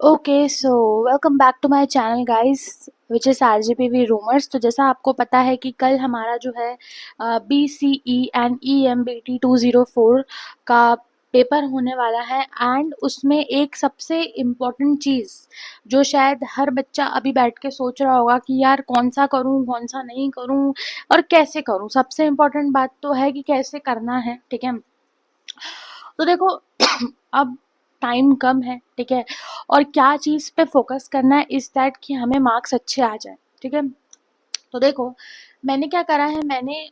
Okay so welcome back to my channel guys which is RGPV rumours. तो जैसा आपको पता है कि कल हमारा जो है BCE एंड EMBT 204 का पेपर होने वाला है एंड उसमें एक सबसे इम्पॉर्टेंट चीज़ जो शायद हर बच्चा अभी बैठ के सोच रहा होगा कि यार कौन सा करूं कौन सा नहीं करूं और कैसे करूं। सबसे इम्पॉर्टेंट बात तो है कि कैसे करना है, ठीक है। तो देखो अब टाइम कम है, ठीक है, और क्या चीज़ पे फोकस करना है इस दैट कि हमें मार्क्स अच्छे आ जाए, ठीक है। तो देखो मैंने क्या करा है, मैंने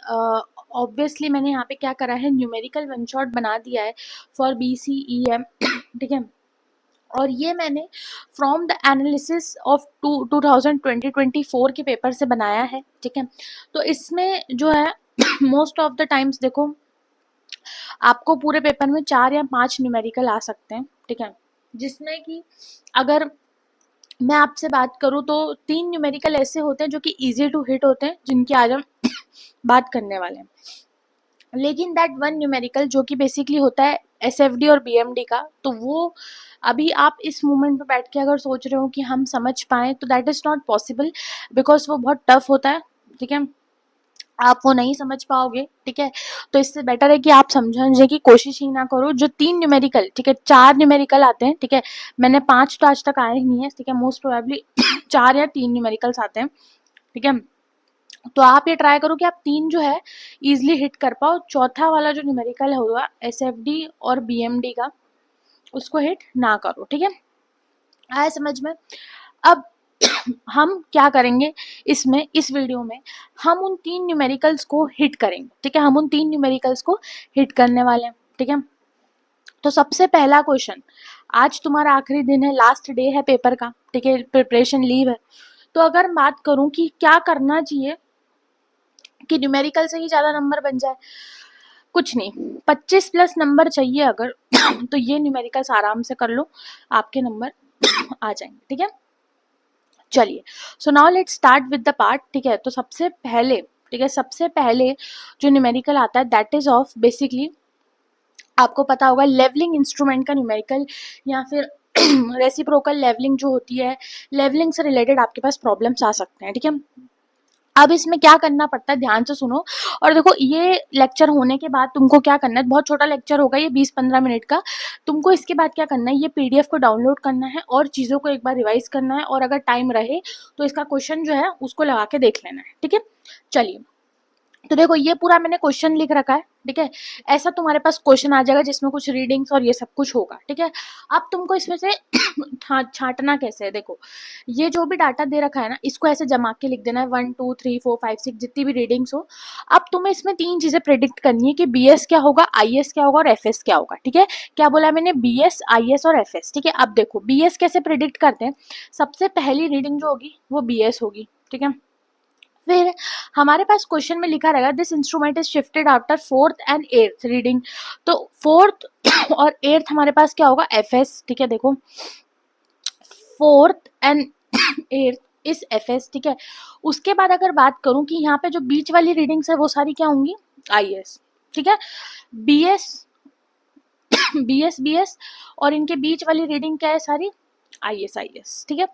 ऑब्वियसली मैंने यहाँ पे क्या करा है, न्यूमेरिकल वन शॉट बना दिया है फॉर BCEM ठीक है। और ये मैंने फ्रॉम द एनालिसिस ऑफ 2024 के पेपर से बनाया है, ठीक है। तो इसमें जो है मोस्ट ऑफ द टाइम्स देखो आपको पूरे पेपर में 4 या 5 न्यूमेरिकल आ सकते हैं, ठीक है, जिसमें कि अगर मैं आपसे बात करूं तो 3 न्यूमेरिकल ऐसे होते हैं जो कि इजी टू हिट होते हैं, जिनकी आज हम बात करने वाले हैं। लेकिन दैट वन न्यूमेरिकल जो कि बेसिकली होता है SFD और BMD का, तो वो अभी आप इस मोमेंट पे बैठ के अगर सोच रहे हो कि हम समझ पाएँ तो that is not possible, because वो बहुत टफ होता है, ठीक है। आप वो नहीं समझ पाओगे, ठीक है। तो इससे बेटर है कि आप समझने की कोशिश ही ना करो। जो 3 न्यूमेरिकल, ठीक है, 4 न्यूमेरिकल आते हैं, ठीक है, मैंने 5 तो आज तक आए ही नहीं है, ठीक है, मोस्ट प्रोबेबली 4 या 3 न्यूमेरिकल्स आते हैं, ठीक है। तो आप ये ट्राई करो कि आप 3 जो है इजिली हिट कर पाओ। चौथा वाला जो न्यूमेरिकल होगा SFD और BMD का, उसको हिट ना करो, ठीक है। आया समझ में? अब हम क्या करेंगे इसमें, इस वीडियो में हम उन 3 न्यूमेरिकल्स को हिट करेंगे, ठीक है, हम उन 3 न्यूमेरिकल्स को हिट करने वाले हैं, ठीक है। तो सबसे पहला क्वेश्चन, आज तुम्हारा आखिरी दिन है, लास्ट डे है पेपर का, ठीक है, प्रिपरेशन लीव है। तो अगर बात करूं कि क्या करना चाहिए कि न्यूमेरिकल से ही ज़्यादा नंबर बन जाए, कुछ नहीं, 25 प्लस नंबर चाहिए अगर तो ये न्यूमेरिकल्स आराम से कर लो, आपके नंबर आ जाएंगे, ठीक है। चलिए, so now let's start with the part, ठीक है। तो सबसे पहले, ठीक है, सबसे पहले जो न्यूमेरिकल आता है दैट इज ऑफ बेसिकली, आपको पता होगा लेवलिंग इंस्ट्रूमेंट का न्यूमेरिकल, या फिर रेसिप्रोकल लेवलिंग जो होती है, लेवलिंग से रिलेटेड आपके पास प्रॉब्लम्स आ सकते हैं, ठीक है। अब इसमें क्या करना पड़ता है, ध्यान से सुनो। और देखो ये लेक्चर होने के बाद तुमको क्या करना है, बहुत छोटा लेक्चर होगा ये, 20-15 मिनट का। तुमको इसके बाद क्या करना है, ये PDF को डाउनलोड करना है और चीज़ों को एक बार रिवाइज करना है, और अगर टाइम रहे तो इसका क्वेश्चन जो है उसको लगा के देख लेना है, ठीक है। चलिए, तो देखो ये पूरा मैंने क्वेश्चन लिख रखा है, ठीक है। ऐसा तुम्हारे पास क्वेश्चन आ जाएगा जिसमें कुछ रीडिंग्स और ये सब कुछ होगा, ठीक है। अब तुमको इसमें से छांटना कैसे है, देखो ये जो भी डाटा दे रखा है ना, इसको ऐसे जमा के लिख देना है, 1 2 3 4 5 6 जितनी भी रीडिंग्स हो। अब तुम्हें इसमें 3 चीजें प्रेडिक्ट करनी है कि BS क्या होगा, IS क्या होगा और FS क्या होगा, ठीक है। क्या बोला मैंने, BS IS और FS, ठीक है। अब देखो BS कैसे प्रेडिक्ट करते हैं, सबसे पहली रीडिंग जो होगी वो BS होगी, ठीक है। फिर हमारे पास क्वेश्चन में लिखा रहेगा this instrument is shifted after 4th and 8th reading. तो 4th और 8th हमारे पास क्या होगा, FS, ठीक है। देखो 4th एंड 8th इस FS, ठीक है। उसके बाद अगर बात करूं कि यहाँ पे जो बीच वाली रीडिंग्स है वो सारी क्या होंगी, IS, ठीक है। BS BS और इनके बीच वाली रीडिंग क्या है, सारी IS, ठीक है।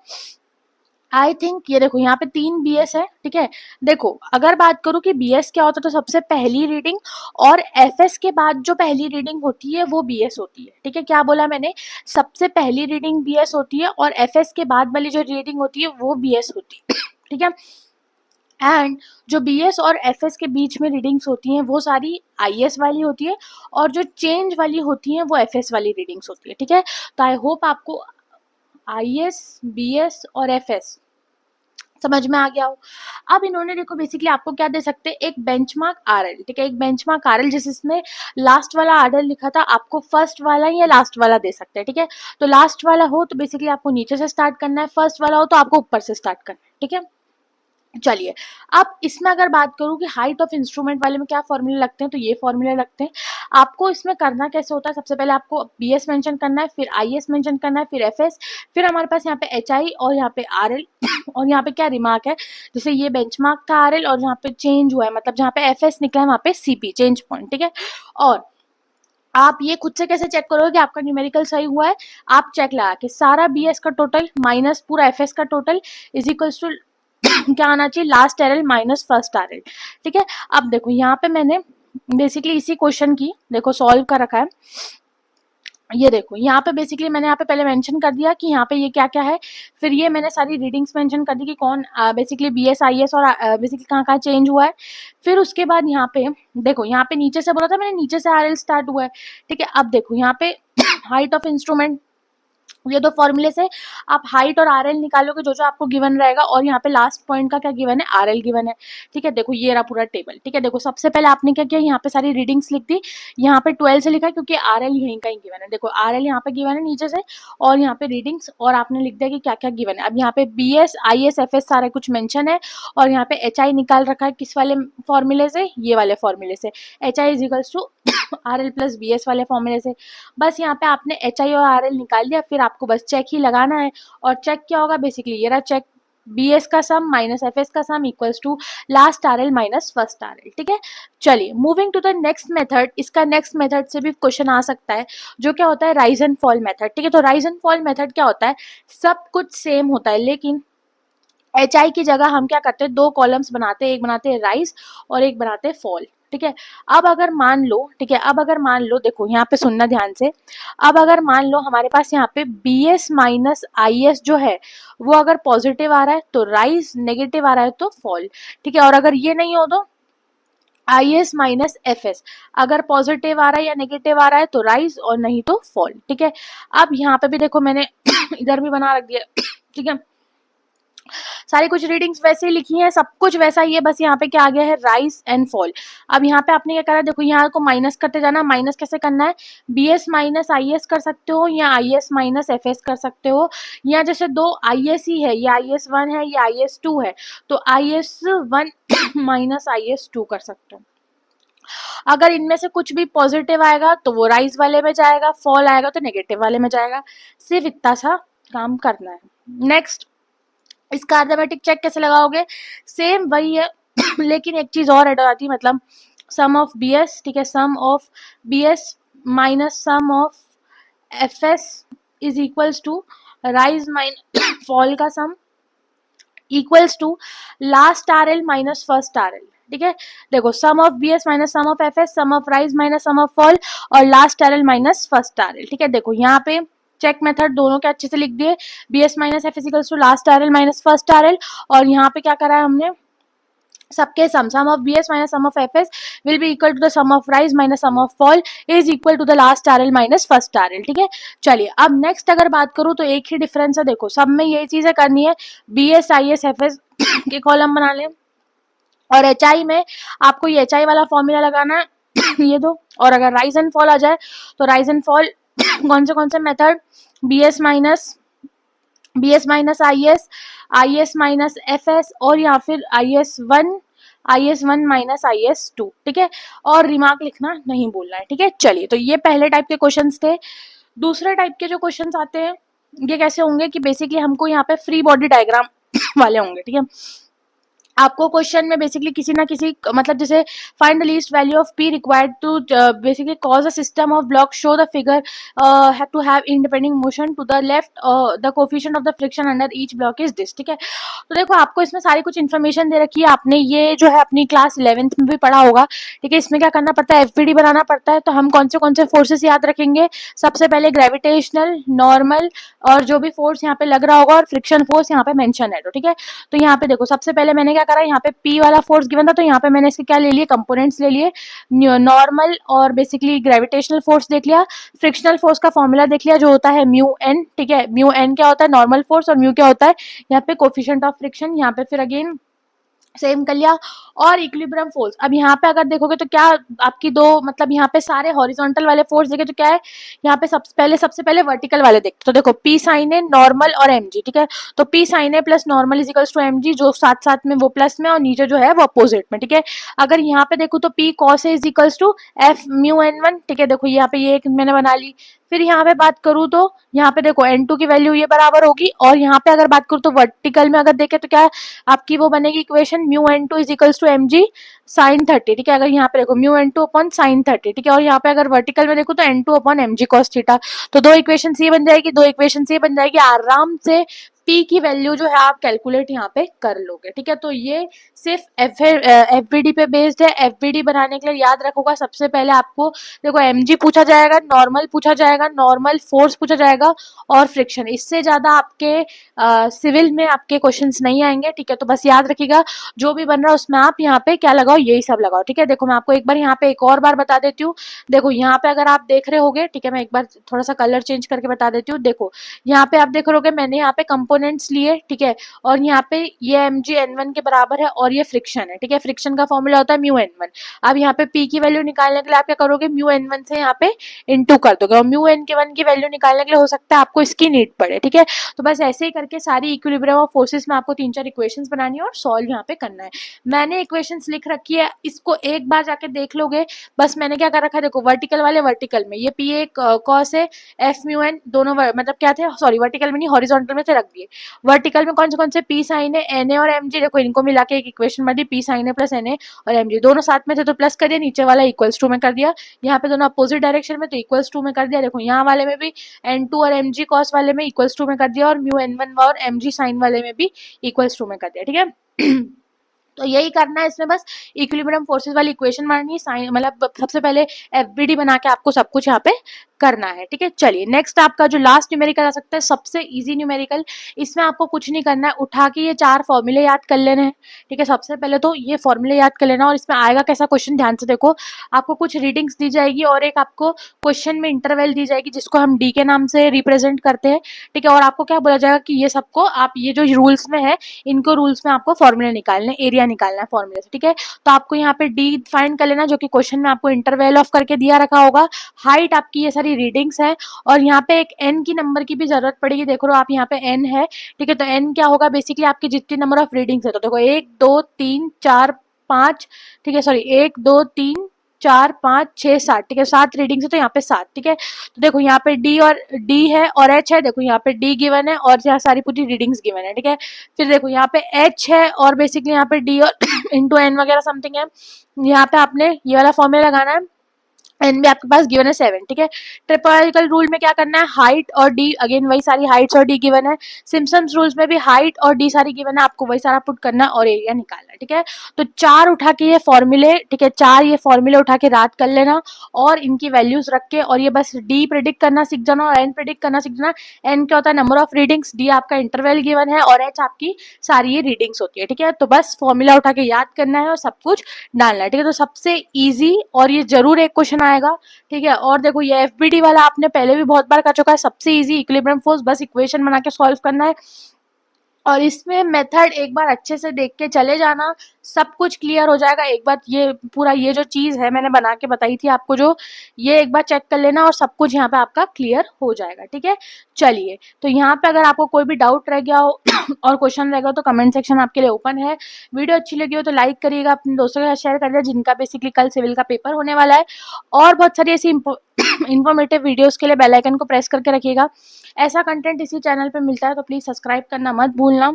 आई थिंक ये देखो यहाँ पे 3 BS है, ठीक है। देखो अगर बात करूँ कि BS क्या होता है, तो सबसे पहली रीडिंग और FS के बाद जो पहली रीडिंग होती है वो BS होती है, ठीक है। क्या बोला मैंने, सबसे पहली रीडिंग BS होती है और FS के बाद वाली जो रीडिंग होती है वो BS होती है, ठीक है। एंड जो BS और FS के बीच में रीडिंग्स होती हैं वो सारी IS वाली होती है, और जो चेंज वाली होती हैं वो FS वाली रीडिंग्स होती है, ठीक है। तो आई होप आपको IS BS और FS समझ में आ गया हो। अब इन्होंने देखो बेसिकली आपको क्या दे सकते हैं, एक बेंचमार्क RL, ठीक है, एक बेंचमार्क RL जिसमें लास्ट वाला RL लिखा था, आपको फर्स्ट वाला या लास्ट वाला दे सकते हैं, ठीक है। तो लास्ट वाला हो तो बेसिकली आपको नीचे से स्टार्ट करना है, फर्स्ट वाला हो तो आपको ऊपर से स्टार्ट करना है, ठीक है। चलिए, अब इसमें अगर बात करूं कि हाइट ऑफ इंस्ट्रूमेंट वाले में क्या फॉर्मूले लगते हैं, तो ये फॉर्मूले लगते हैं। आपको इसमें करना कैसे होता है, सबसे पहले आपको BS मेंशन करना है, फिर IS मेंशन करना है, फिर FS, फिर हमारे पास यहाँ पे HI और यहाँ पे RL और यहाँ पे क्या रिमार्क है, जैसे ये बेंचमार्क था RL और यहाँ पे चेंज हुआ है, मतलब जहाँ पे FS निकला है वहाँ पे CP चेंज पॉइंट, ठीक है। और आप ये खुद से कैसे चेक करोगे कि आपका न्यूमेरिकल सही हुआ है? आप चेक लगा के सारा BS का टोटल माइनस पूरा FS का टोटल इज इक्वल्स टू क्या आना चाहिए, last RL minus first RL। ठीक है, अब देखो यहाँ पे मैंने बेसिकली इसी क्वेश्चन की देखो सॉल्व कर रखा है। ये देखो यहाँ पे बेसिकली मैंने यहाँ पे पहले मेंशन कर दिया कि यहाँ पे ये क्या क्या है, फिर ये मैंने सारी रीडिंग्स मेंशन कर दी कि कौन बेसिकली BS IS और बेसिकली कहाँ कहाँ चेंज हुआ है। फिर उसके बाद यहाँ पे देखो, यहाँ पे नीचे से बोला था मैंने, नीचे से RL स्टार्ट हुआ है। ठीक है, अब देखो यहाँ पे हाइट ऑफ इंस्ट्रूमेंट, ये दो फॉर्मूले से आप हाइट और RL निकालोगे जो जो आपको गिवन रहेगा, और यहाँ पे लास्ट पॉइंट का क्या गिवन है, RL गिवन है। ठीक है, देखो ये रहा पूरा टेबल। ठीक है, देखो सबसे पहले आपने क्या किया, यहाँ पे सारी रीडिंग्स लिख दी, यहाँ पे 12 से लिखा है क्योंकि RL यहीं का ही गिवन है। देखो RL यहाँ पे गिवन है नीचे से, और यहाँ पे रीडिंग्स, और आपने लिख दिया कि क्या क्या गिवन है। अब यहाँ पे BS IS FS सारा कुछ मेंशन है, और यहाँ पे HI निकाल रखा है किस वाले फॉर्मूले से, ये वाले फॉर्मूले से, HI is equals to RL plus BS वाले फॉर्मूले से। बस यहाँ पे आपने HI और RL निकाल दिया, फिर आपको बस चेक ही लगाना है। और चेक क्या होगा, बेसिकली ये रहा चेक, BS का सम माइनस FS का sum equals to last RL minus first RL। ठीक है, चलिए moving to the next method. इसका नेक्स्ट मेथड से भी क्वेश्चन आ सकता है, जो क्या होता है, राइज एंड फॉल मेथड। ठीक है, तो राइज एंड फॉल मेथड क्या होता है, सब कुछ सेम होता है, लेकिन HI की जगह हम क्या करते हैं, दो कॉलम्स बनाते हैं, एक बनाते हैं राइज और एक बनाते हैं फॉल। ठीक है, अब अगर मान लो, ठीक है, अब अगर मान लो, देखो यहाँ पे सुनना ध्यान से, अब अगर मान लो हमारे पास यहाँ पे BS माइनस IS जो है वो अगर पॉजिटिव आ रहा है तो राइज, नेगेटिव आ रहा है तो फॉल। ठीक है, और अगर ये नहीं हो तो IS माइनस FS, अगर पॉजिटिव आ रहा है या नेगेटिव आ रहा है तो राइज, और नहीं तो फॉल। ठीक है, अब यहाँ पे भी देखो मैंने इधर भी बना रख दिया। ठीक है, सारी कुछ रीडिंग्स वैसे ही लिखी हैं, सब कुछ वैसा ही है, बस यहाँ पे क्या आ गया है, राइज एंड फॉल। अब यहाँ पे आपने क्या करा, देखो यहाँ को माइनस करते जाना। माइनस कैसे करना है, BS माइनस IS कर सकते हो, या IS माइनस FS कर सकते हो, या जैसे दो IS ही है, ये IS1 है, ये IS2 है, तो IS1 माइनस IS2 कर सकते हो। अगर इनमें से कुछ भी पॉजिटिव आएगा तो वो राइज वाले में जाएगा, फॉल आएगा तो नेगेटिव वाले में जाएगा। सिर्फ इतना सा काम करना है। नेक्स्ट, इसका अर्थमेटिक चेक कैसे लगाओगे, सेम वही है लेकिन एक चीज और ऐड हो जाती है, मतलब सम ऑफ BS। ठीक है, sum of BS minus sum of FS is equals to rise minus fall का sum equals to last RL minus first RL। ठीक है, देखो sum of BS minus sum of FS, sum of rise minus sum of fall, और last RL minus first RL। ठीक है, देखो यहाँ पे चेक मेथड दोनों के अच्छे से लिख दिए, BS minus FS equals to last RL minus first RL, और यहाँ पे क्या करा है हमने, सबके sum of BS minus sum of FS will be equal to the sum of rise minus sum of fall is equal to the last RL minus first RL। ठीक है, चलिए अब नेक्स्ट अगर बात करूं तो एक ही डिफरेंस है, देखो सब में यही चीजें करनी है, BS IS FS के कॉलम बना लें, और HI में आपको ये HI वाला फॉर्मूला लगाना है ये दो, और अगर राइज एंड फॉल आ जाए तो राइज एंड फॉल कौन से method, BS minus IS minus FS, और या फिर IS1 माइनस IS2। ठीक है, और रिमार्क लिखना नहीं बोलना है। ठीक है, चलिए तो ये पहले टाइप के क्वेश्चंस थे। दूसरे टाइप के जो क्वेश्चंस आते हैं ये कैसे होंगे कि बेसिकली हमको यहाँ पे फ्री बॉडी डायग्राम वाले होंगे। ठीक है, आपको क्वेश्चन में बेसिकली किसी ना किसी मतलब जैसे find the least value of P required to basically cause a system of block, show the figure have to have independent motion to the left, the coefficient of the friction under each block is this. ठीक है, तो देखो आपको इसमें सारी कुछ information दे रखी है, आपने ये जो है अपनी क्लास 11th में भी पढ़ा होगा। ठीक है, इसमें क्या करना पड़ता है, FPD बनाना पड़ता है। तो हम कौन से फोर्सेस याद रखेंगे, सबसे पहले ग्रेविटेशनल, नॉर्मल, और जो भी फोर्स यहाँ पे लग रहा होगा, और फ्रिक्शन फोर्स यहाँ पे मेंशन है। तो ठीक है, तो यहाँ पे देखो सबसे पहले मैंने क्या करा, यहाँ पे P वाला फोर्स गिवन था, तो यहाँ पे मैंने इसके क्या ले लिए, कंपोनेंट्स ले लिए, नॉर्मल और बेसिकली ग्रेविटेशनल फोर्स देख लिया, फ्रिक्शनल फोर्स का फॉर्मूला देख लिया जो होता है म्यू एन। ठीक है, म्यू एन क्या होता है, नॉर्मल फोर्स, और म्यू क्या होता है यहाँ पे कोफिशिएंट ऑफ फ्रिक्शन। यहाँ पे फिर अगेन सेम कर लिया, और इक्विलिब्रियम फोर्स। अब यहाँ पे अगर देखोगे तो क्या आपकी दो मतलब यहाँ पे सारे हॉरिजॉन्टल वाले फोर्स देखे तो क्या है, यहाँ पे सबसे पहले वर्टिकल वाले देखते तो देखो P साइन ए, नॉर्मल और mg। ठीक है, तो P sine A plus normal is equals to mg, जो साथ साथ में वो प्लस में और नीचे जो है वो अपोजिट में। ठीक है, अगर यहाँ पे देखो तो P cos A is equals to F mu n1। ठीक है, देखो यहाँ पे ये एक मैंने बना ली, फिर यहाँ पे बात करूँ तो यहाँ पे देखो N2 की वैल्यू ये बराबर होगी, और यहाँ पे अगर बात करूँ तो वर्टिकल में अगर देखें तो क्या आपकी वो बनेगी equation mu N2 is equals to mg sin 30, ठीक है। अगर यहाँ पे देखो म्यू N2 अपॉन sin 30, ठीक है, और यहाँ पे अगर वर्टिकल में देखो तो N2 upon mg cos theta, तो दो इक्वेशन ये बन जाएगी, दो इक्वेशन ये बन जाएगी, आराम से P की वैल्यू जो है आप कैलकुलेट यहाँ पे कर लोगे, ठीक है। तो ये सिर्फ एफबीडी पे बेस्ड है। एफबीडी बनाने के लिए याद रखोगा सबसे पहले आपको देखो mg पूछा जाएगा, नॉर्मल पूछा जाएगा, नॉर्मल फोर्स पूछा जाएगा और फ्रिक्शन, इससे ज्यादा आपके सिविल में आपके क्वेश्चंस नहीं आएंगे, ठीक है। तो बस याद रखिएगा जो भी बन रहा है उसमें आप यहाँ पे क्या लगाओ, यही सब लगाओ, ठीक है। देखो मैं आपको एक बार यहाँ पे एक और बार बता देती हूँ। देखो यहाँ पे अगर आप देख रहे होगे, ठीक है, मैं एक बार थोड़ा सा कलर चेंज करके बता देती हूँ। देखो यहाँ पे आप देख रहे होगे मैंने यहाँ पे कंपोनेंट्स लिए, ठीक है, और यहाँ पे ये mg n1 के बराबर है और ये फ्रिक्शन है, ठीक है। फ्रिक्शन का फॉर्मूला होता है म्यू n1। अब यहाँ पे p की वैल्यू निकालने के लिए आप क्या करोगे, म्यू n1 से यहाँ पे इंटू कर दोगे, और म्यू n1 की वैल्यू निकालने के लिए हो सकता है आपको इसकी नीड पड़े, ठीक है। तो बस ऐसे ही करके सारी इक्विलिब्रियम ऑफ फोर्सेस में आपको 3-4 इक्वेशंस बनानी है और सॉल्व यहाँ पे करना है। मैंने इक्वेशंस लिख रखी है, इसको एक बार जाके देख लोगे। बस मैंने क्या कर रखा है, देखो वर्टिकल वाले वर्टिकल में ये p एक कॉस है, f म्यू n दोनों मतलब क्या थे, सॉरी वर्टिकल में नहीं हॉरिजॉन्टल में से रख दिए। वर्टिकल में कौन से p साइन है, na और mg, देखो इनको मिला के एक इक्वेशन बन दी, p साइन है प्लस na और mg, दोनों साथ में थे तो प्लस कर दिया, नीचे वाला इक्वल्स टू में कर दिया, यहाँ पे दोनों अपोजिट डायरेक्शन में तो इक्वल्स टू में कर दिया। देखो यहाँ वाले में भी n2 और mg cos वाले में इक्वल्स टू में कर दिया, और म्यू n1 और mg साइन वाले में भी इक्वल्स टू में कर दिया, ठीक है। तो यही करना है इसमें, बस इक्विलिब्रियम फोर्सेस वाली इक्वेशन मारनी है, साइन मतलब सबसे पहले एफबीडी बना के आपको सब कुछ यहाँ पे करना है, ठीक है। चलिए नेक्स्ट आपका जो लास्ट न्यूमेरिकल आ सकता है, सबसे इजी न्यूमेरिकल, इसमें आपको कुछ नहीं करना है, उठा के ये 4 फॉर्मूले याद कर लेने हैं, ठीक है। सबसे पहले तो ये फॉर्मूले याद कर लेना, और इसमें आएगा कैसा क्वेश्चन, ध्यान से देखो। आपको कुछ रीडिंग्स दी जाएगी और एक आपको क्वेश्चन में इंटरवल दी जाएगी जिसको हम डी के नाम से रिप्रेजेंट करते हैं, ठीक है। और आपको क्या बोला जाएगा कि ये सबको आप ये जो रूल्स में है इनको रूल्स में आपको फॉर्मूले निकालने, एरिया निकालना है फॉर्मूले से, ठीक है। तो आपको यहाँ पे डी फाइंड कर लेना जो कि क्वेश्चन में आपको इंटरवल ऑफ करके दिया रखा होगा, हाइट आपकी ये सारी रीडिंग्स है, और यहाँ पे एक एन की नंबर की भी जरूरत पड़ेगी, देखो आप यहाँ पे एन है, ठीक है। तो एन क्या होगा, बेसिकली आपकी जितनी नंबर ऑफ रीडिंग्स है, तो देखो 1 2 3 4 5, ठीक है, सॉरी 1 2 3 4 5 6 7, ठीक है, 7 रीडिंग्स है तो यहाँ पे 7, ठीक है। तो देखो यहाँ पे डी और डी है और एच है, देखो यहाँ पे डी गिवन है और यहाँ सारी पूरी रीडिंग्स गिवन है, ठीक है। फिर देखो यहाँ पे एच है और बेसिकली यहाँ पे डी और इंटू एन वगैरह समथिंग है, यहाँ पे आपने ये वाला फॉर्मूला लगाना है, एन भी आपके पास गिवन है 7, ठीक है। ट्रिपल रूल में क्या करना है, हाइट और डी, अगेन वही सारी हाइट्स और डी गिवन है। सिम्पसन्स रूल्स में भी हाइट और डी सारी गिवन है, आपको वही सारा पुट करना है और एरिया निकालना है, ठीक है। तो 4 उठा के ये फॉर्मूले, ठीक है, 4 ये फॉर्मूले उठा के याद कर लेना और इनकी वैल्यूज रख के, और ये बस डी प्रेडिक्ट करना सीख जाना और एन प्रेडिक्ट करना सीख जाना। एन क्या होता है, नंबर ऑफ रीडिंग्स, डी आपका इंटरवल गिवन है और एच आपकी सारी ये रीडिंग्स होती है, ठीक है। तो बस फॉर्मूला उठा के याद करना है और सब कुछ डालना है, ठीक है। तो सबसे ईजी, और ये जरूर एक क्वेश्चन आएगा, ठीक है। और देखो ये एफबीडी वाला आपने पहले भी बहुत बार कर चुका है, सबसे इजी इक्विलिब्रियम फोर्स, बस इक्वेशन बना के सॉल्व करना है, और इसमें मेथड एक बार अच्छे से देख के चले जाना, सब कुछ क्लियर हो जाएगा। एक बार ये पूरा ये जो चीज है मैंने बना के बताई थी आपको, जो ये एक बार चेक कर लेना और सब कुछ यहाँ पे आपका क्लियर हो जाएगा, ठीक है। चलिए, तो यहाँ पे अगर आपको कोई भी डाउट रह गया हो और क्वेश्चन रह गया हो तो कमेंट सेक्शन आपके लिए ओपन है। वीडियो अच्छी लगी हो तो लाइक करिएगा, अपने दोस्तों के साथ शेयर करिएगा जिनका बेसिकली कल सिविल का पेपर होने वाला है, और बहुत सारी ऐसी इन्फॉर्मेटिव वीडियोस के लिए बेल आइकन को प्रेस करके रखिएगा। ऐसा कंटेंट इसी चैनल पे मिलता है तो प्लीज सब्सक्राइब करना मत भूलना।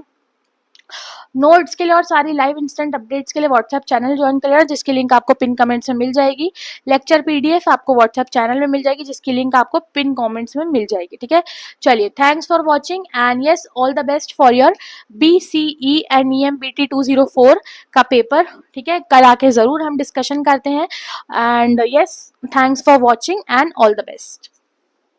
नोट्स के लिए और सारी लाइव इंस्टेंट अपडेट्स के लिए व्हाट्सएप चैनल ज्वाइन करिएगा जिसकी लिंक आपको पिन कमेंट्स में मिल जाएगी। लेक्चर पीडीएफ आपको व्हाट्सएप चैनल में मिल जाएगी जिसकी लिंक आपको पिन कमेंट्स में मिल जाएगी, ठीक है। चलिए, thanks for watching and yes, all the best for your BCE and EMBT 204 का पेपर, ठीक है। कल आके जरूर हम डिस्कशन करते हैं, and yes, thanks for watching and all the best.